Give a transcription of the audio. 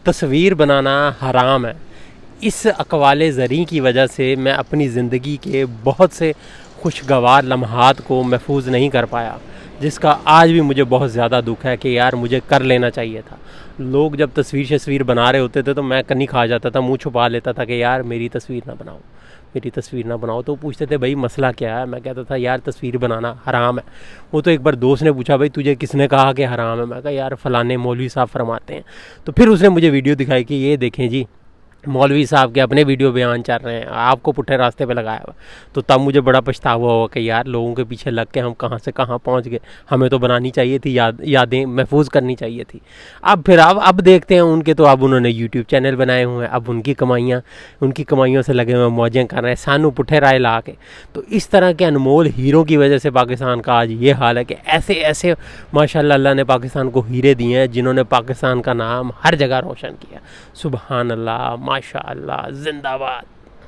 तस्वीर बनाना हराम है। इस अक़वाले ज़री की वजह से मैं अपनी ज़िंदगी के बहुत से खुशगवार लम्हात को महफूज नहीं कर पाया, जिसका आज भी मुझे बहुत ज़्यादा दुख है कि यार मुझे कर लेना चाहिए था। लोग जब तस्वीर बना रहे होते थे तो मैं कन्नी खा जाता था, मुंह छुपा लेता था कि यार मेरी तस्वीर ना बनाओ, मेरी तस्वीर ना बनाओ। तो पूछते थे भाई मसला क्या है, मैं कहता था यार तस्वीर बनाना हराम है। वो तो एक बार दोस्त ने पूछा भाई तुझे किसने कहा कि हराम है, मैं कहा यार फ़लाने मौलवी साहब फरमाते हैं। तो फिर उसने मुझे वीडियो दिखाई कि ये देखें जी, मौलवी साहब के अपने वीडियो बयान चल रहे हैं, आपको पुट्ठे रास्ते पे लगाया हुआ। तो तब मुझे बड़ा पछतावा हुआ कि यार लोगों के पीछे लग के हम कहाँ से कहाँ पहुँच गए, हमें तो बनानी चाहिए थी, यादें महफूज करनी चाहिए थी। अब देखते हैं उनके, तो अब उन्होंने यूट्यूब चैनल बनाए हुए हैं, अब उनकी कमाइयों से लगे हुए मौजें कर रहे हैं, सानू पुट्ठे राय ला के। तो इस तरह के अनमोल हीरों की वजह से पाकिस्तान का आज ये हाल है कि ऐसे ऐसे माशाल्लाह अल्लाह ने पाकिस्तान को हीरे दिए हैं जिन्होंने पाकिस्तान का नाम हर जगह रोशन किया। सुबहान अल्लाह, माशाअल्लाह, जिंदाबाद।